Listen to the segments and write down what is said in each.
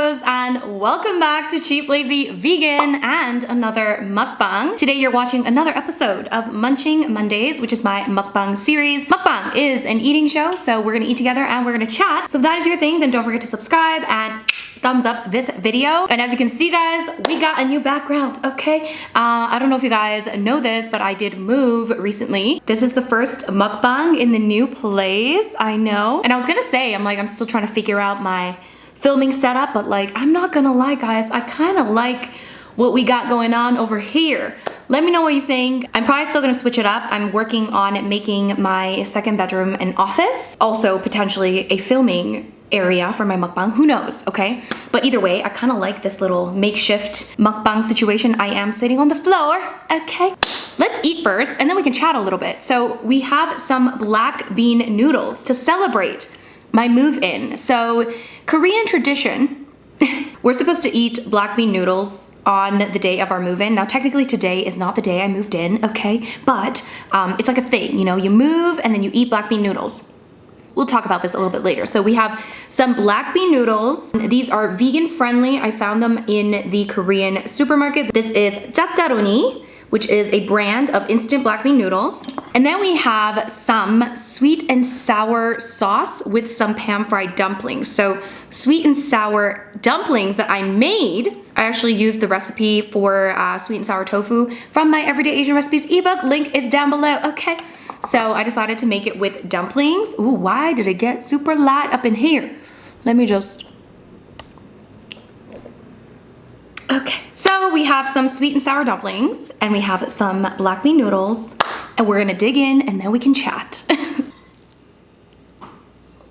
kiddos, and welcome back to Cheap Lazy Vegan and another mukbang. Today you're watching another episode of Munching Mondays, which is my mukbang series. Mukbang is an eating show, so we're gonna eat together and we're gonna chat. So if that is your thing, then don't forget to subscribe and thumbs up this video. And as you can see, guys, we got a new background, okay? I don't know if you guys know this, but I did move recently. This is the first mukbang in the new place, I know. And I was gonna say, I'm still trying to figure out my filming setup, but like, I'm not gonna lie, guys, I kind of like what we got going on over here. Let me know what you think. I'm probably still gonna switch it up. I'm working on making my second bedroom an office, also potentially a filming area for my mukbang, who knows, okay? But either way, I kind of like this little makeshift mukbang situation. I am sitting on the floor, okay? Let's eat first and then we can chat a little bit. So we have some black bean noodles to celebrate my move-in. So Korean tradition, we're supposed to eat black bean noodles on the day of our move-in. Now technically today is not the day I moved in, okay? But it's like a thing, you know, you move and then you eat black bean noodles. We'll talk about this a little bit later. So we have some black bean noodles. These are vegan friendly. I found them in the Korean supermarket. This is Jjajangmyeon, which is a brand of instant black bean noodles. And then we have some sweet and sour sauce with some pan-fried dumplings. So sweet and sour dumplings that I made. I actually used the recipe for sweet and sour tofu from my Everyday Asian Recipes ebook. Link is down below, okay? So I decided to make it with dumplings. Ooh, why did it get super light up in here? Let me just... Okay, so we have some sweet and sour dumplings and we have some black bean noodles and we're gonna dig in and then we can chat.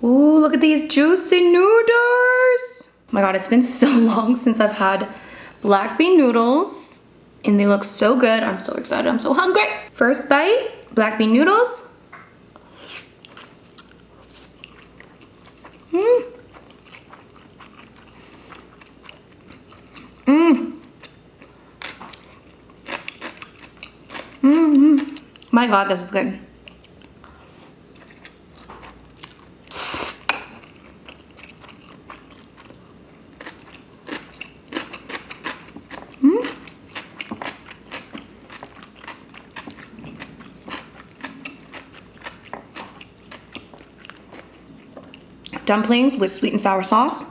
Ooh, look at these juicy noodles. Oh my God, it's been so long since I've had black bean noodles and they look so good. I'm so excited, I'm so hungry. First bite, black bean noodles. My God, this is good. Dumplings with sweet and sour sauce.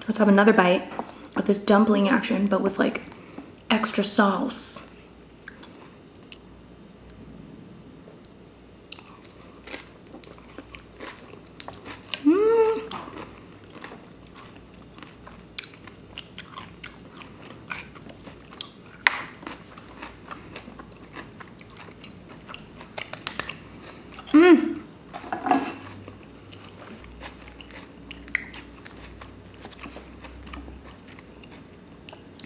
Let's have another bite of this dumpling action, but with like extra sauce.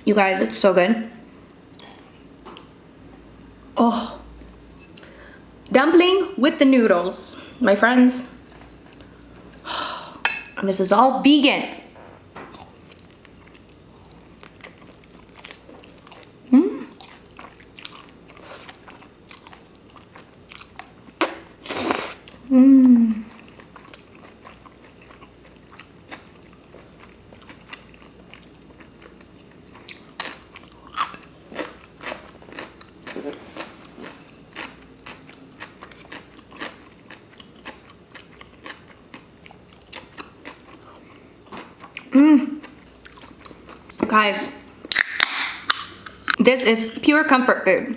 You guys, it's so good. Oh, dumpling with the noodles, my friends. And this is all vegan. Guys, this is pure comfort food.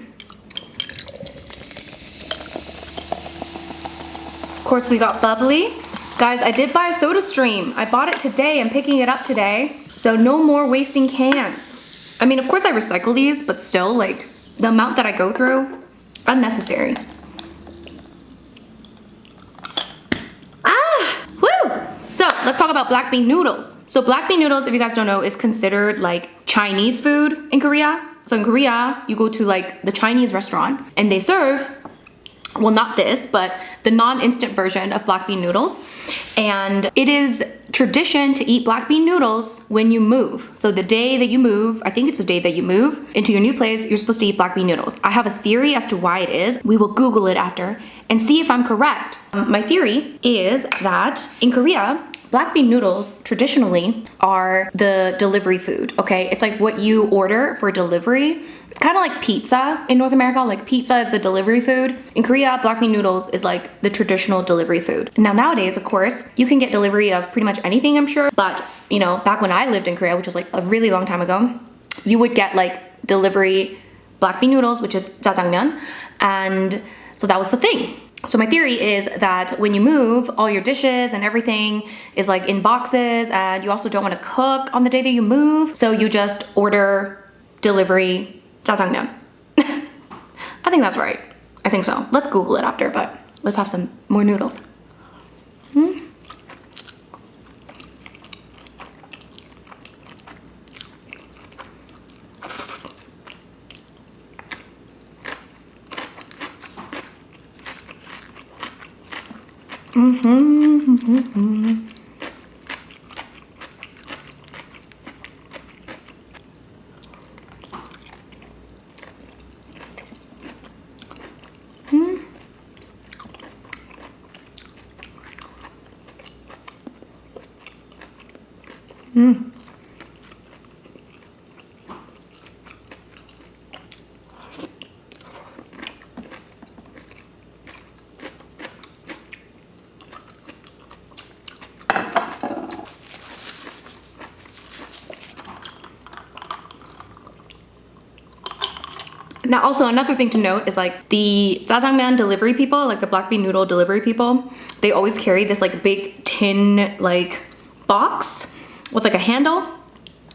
Of course, we got bubbly. Guys, I did buy a soda stream. I bought it today. I'm picking it up today. So no more wasting cans. I mean, of course I recycle these, but still, like, the amount that I go through, unnecessary. So let's talk about black bean noodles. So black bean noodles, if you guys don't know, is considered like Chinese food in Korea. So in Korea, you go to like the Chinese restaurant and they serve, well, not this, but the non-instant version of black bean noodles. And it is tradition to eat black bean noodles when you move. So the day that you move, I think it's the day that you move into your new place, you're supposed to eat black bean noodles. I have a theory as to why it is. We will Google it after and see if I'm correct. My theory is that in Korea, black bean noodles traditionally are the delivery food, okay? It's like what you order for delivery. It's kind of like pizza in North America. Like pizza is the delivery food. In Korea, black bean noodles is like the traditional delivery food. Now nowadays, of course, you can get delivery of pretty much anything, I'm sure. But, you know, back when I lived in Korea, which was like a really long time ago, you would get like delivery black bean noodles, which is Jjajangmyeon. And so that was the thing. So my theory is that when you move, all your dishes and everything is like in boxes, and you also don't want to cook on the day that you move. So you just order delivery Jjajangmyeon. I think that's right. I think so. Let's Google it after, but let's have some more noodles. Now also another thing to note is like the jjajangmyeon delivery people, like the black bean noodle delivery people, they always carry this like big tin like box with like a handle,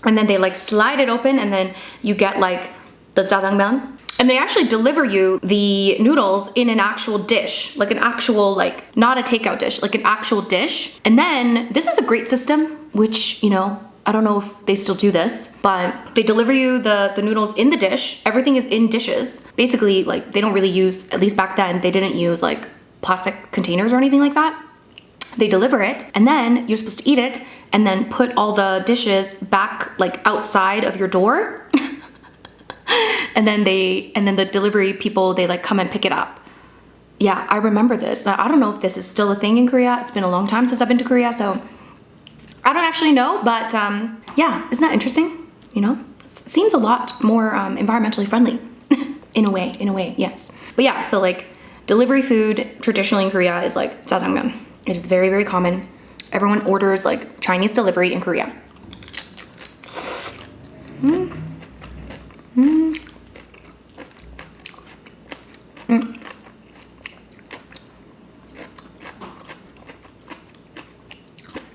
and then they like slide it open, and then you get like the jjajangmyeon. And they actually deliver you the noodles in an actual dish, like an actual, like not a takeout dish, like an actual dish. And then this is a great system, which, you know, I don't know if they still do this, but they deliver you the noodles in the dish. Everything is in dishes. Basically, like they don't really use, at least back then, they didn't use like plastic containers or anything like that. They deliver it, and then you're supposed to eat it and then put all the dishes back like outside of your door. and then the delivery people, they like come and pick it up. Yeah, I remember this. Now, I don't know if this is still a thing in Korea. It's been a long time since I've been to Korea, so I don't actually know, but yeah, isn't that interesting? You know, seems a lot more environmentally friendly in a way, yes. But yeah, so like delivery food traditionally in Korea is like jjajangmyeon. It is very, very common. Everyone orders like Chinese delivery in Korea.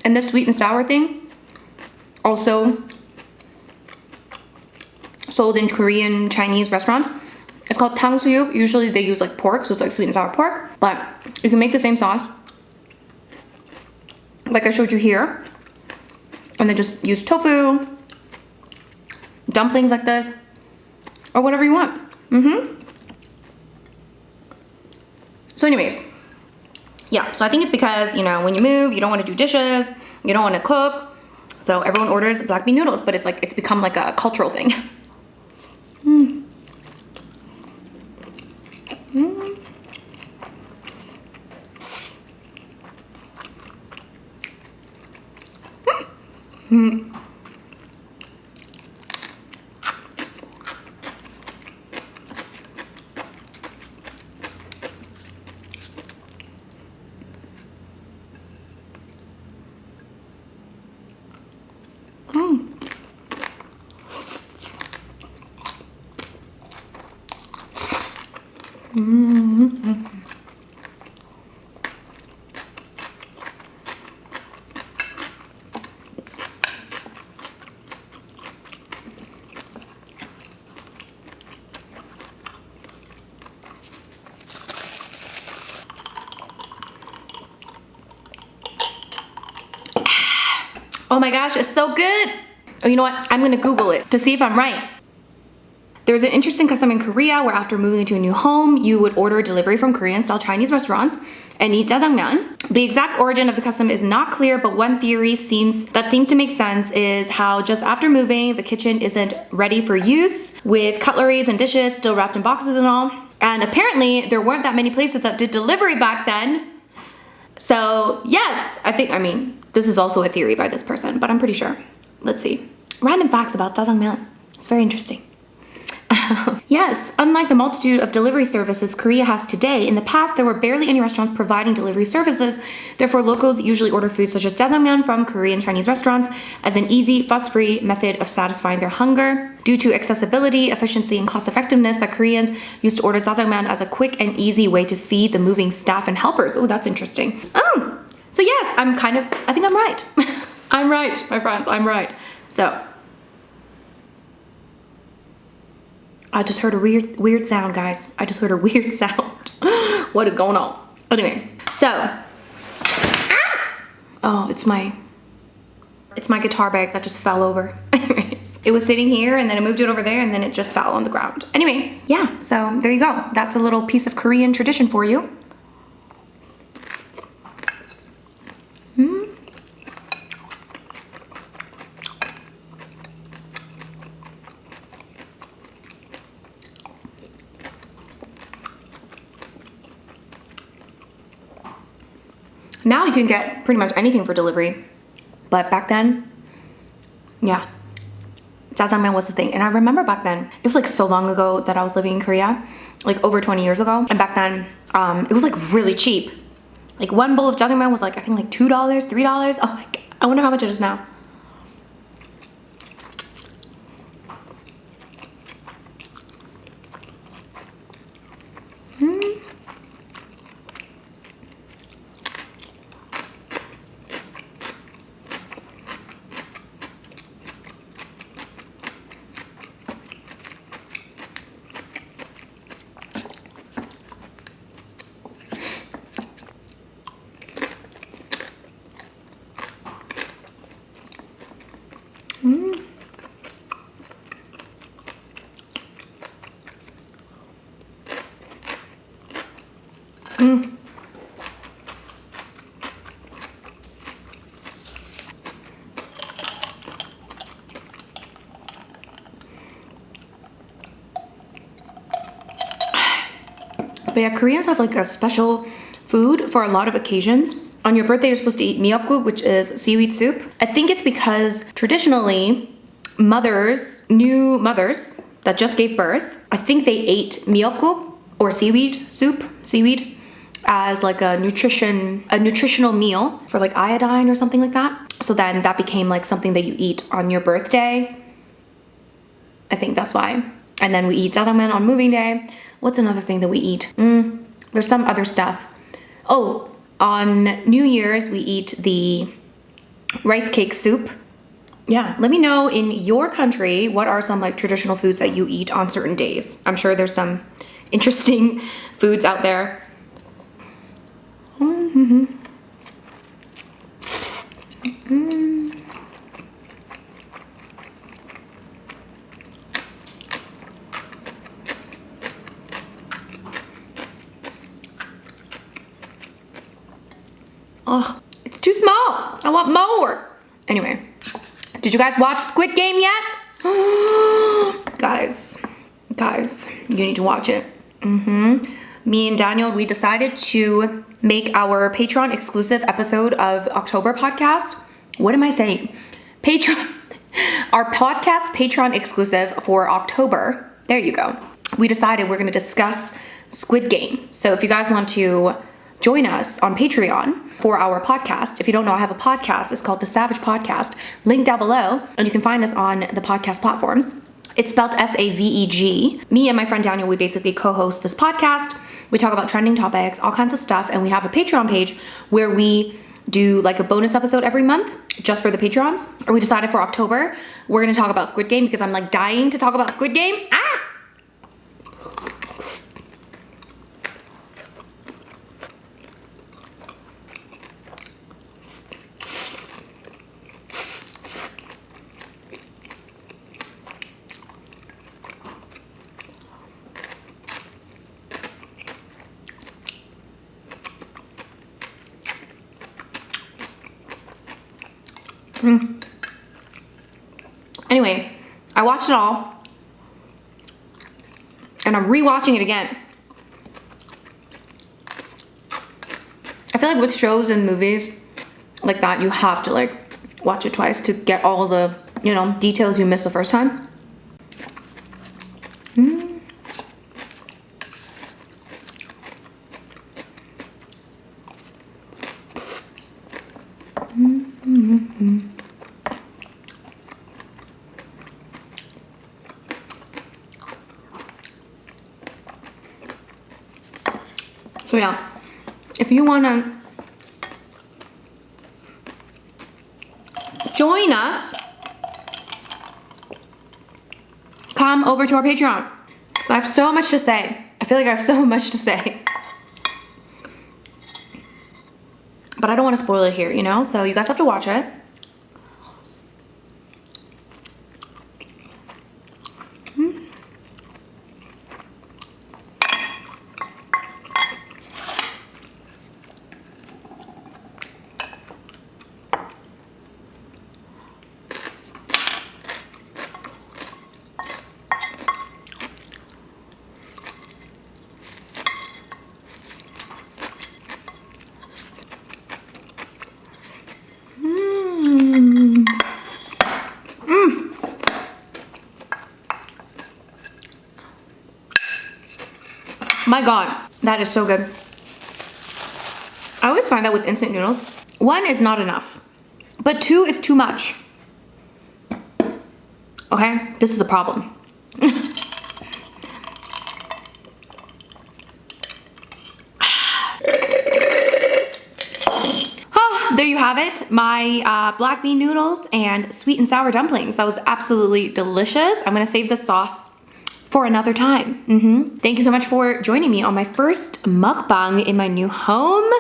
And this sweet and sour thing, also sold in Korean Chinese restaurants. It's called 탕수육. Usually they use like pork, so it's like sweet and sour pork. But you can make the same sauce, like I showed you here, and then just use tofu, dumplings like this, or whatever you want. So anyways, yeah, so I think it's because, you know, when you move, you don't want to do dishes, you don't want to cook, so everyone orders black bean noodles, but it's like, it's become like a cultural thing. Oh my gosh, it's so good. Oh, you know what? I'm gonna Google it to see if I'm right. There's an interesting custom in Korea where after moving into a new home, you would order delivery from Korean-style Chinese restaurants, and eat jjajangmyeon. The exact origin of the custom is not clear, but one theory seems to make sense is how just after moving, the kitchen isn't ready for use with cutleries and dishes still wrapped in boxes and all. And apparently there weren't that many places that did delivery back then. So yes, I mean, this is also a theory by this person, but I'm pretty sure. Let's see. Random facts about jjajangmyeon. It's very interesting. Yes, unlike the multitude of delivery services Korea has today, in the past there were barely any restaurants providing delivery services. Therefore, locals usually order food such as jjajangmyeon from Korean Chinese restaurants as an easy, fuss-free method of satisfying their hunger. Due to accessibility, efficiency, and cost-effectiveness, that Koreans used to order jjajangmyeon as a quick and easy way to feed the moving staff and helpers. Oh, that's interesting. Oh, so yes, I think I'm right. I'm right, my friends, I'm right. So, I just heard a weird sound, guys. I just heard a weird sound. What is going on? Anyway, so, oh, it's my guitar bag that just fell over. Anyways, it was sitting here and then I moved it over there and then it just fell on the ground. Anyway, yeah, so there you go. That's a little piece of Korean tradition for you. Now you can get pretty much anything for delivery, but back then, yeah, jjajangmyeon was the thing. And I remember back then, it was like so long ago that I was living in Korea, like over 20 years ago. And back then, it was like really cheap. Like one bowl of jjajangmyeon was like, I think like $2, $3. Oh my God, I wonder how much it is now. But yeah, Koreans have like a special food for a lot of occasions. On your birthday, you're supposed to eat miyeokguk, which is seaweed soup. I think it's because traditionally, new mothers that just gave birth, I think they ate miyeokguk or seaweed soup, as like a nutritional meal for like iodine or something like that. So then that became like something that you eat on your birthday. I think that's why. And then we eat jjajangmyeon on moving day. What's another thing that we eat? There's some other stuff. Oh, on New Year's, we eat the rice cake soup. Yeah, let me know in your country, what are some like traditional foods that you eat on certain days? I'm sure there's some interesting foods out there. Oh, it's too small. I want more. Anyway, did you guys watch Squid Game yet? Guys, you need to watch it. Me and Daniel, we decided to make our Patreon exclusive episode of October podcast. What am I saying? Our podcast Patreon exclusive for October. There you go. We decided we're gonna discuss Squid Game. So if you guys want to join us on Patreon for our podcast. If you don't know, I have a podcast. It's called the SaVeg Podcast. Link down below, and you can find us on the podcast platforms. It's spelled SaVeg. Me and my friend Daniel, we basically co-host this podcast. We talk about trending topics, all kinds of stuff, and we have a Patreon page where we do like a bonus episode every month just for the patrons. Or we decided for October, we're gonna talk about Squid Game because I'm like dying to talk about Squid Game. Anyway, I watched it all. And I'm rewatching it again. I feel like with shows and movies like that, you have to like watch it twice to get all the, you know, details you missed the first time. So yeah, if you wanna join us, come over to our Patreon, because I have so much to say. I feel like I have so much to say. But I don't want to spoil it here, you know? So you guys have to watch it. My God, that is so good. I always find that with instant noodles, 1 is not enough, but 2 is too much. Okay, this is a problem. Oh, there you have it, my black bean noodles and sweet and sour dumplings. That was absolutely delicious. I'm gonna save the sauce for another time. Thank you so much for joining me on my first mukbang in my new home.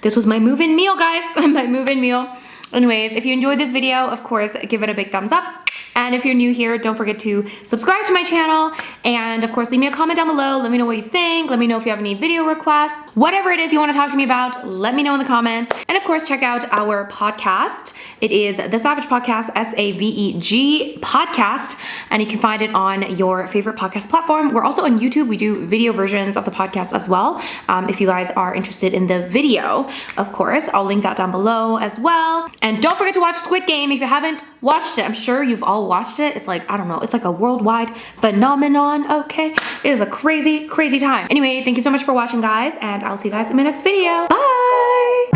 This was my move-in meal, guys. My move-in meal. Anyways, if you enjoyed this video, of course, give it a big thumbs up. And if you're new here, don't forget to subscribe to my channel. And of course, leave me a comment down below. Let me know what you think. Let me know if you have any video requests. Whatever it is you want to talk to me about, let me know in the comments. And of course, check out our podcast. It is the SaVeg Podcast, SaVeg Podcast. And you can find it on your favorite podcast platform. We're also on YouTube. We do video versions of the podcast as well. If you guys are interested in the video, of course, I'll link that down below as well. And don't forget to watch Squid Game if you haven't watched it. I'm sure you've all watched it. It's like, I don't know, it's like a worldwide phenomenon, okay? It is a crazy, crazy time. Anyway, thank you so much for watching, guys, and I'll see you guys in my next video. Bye!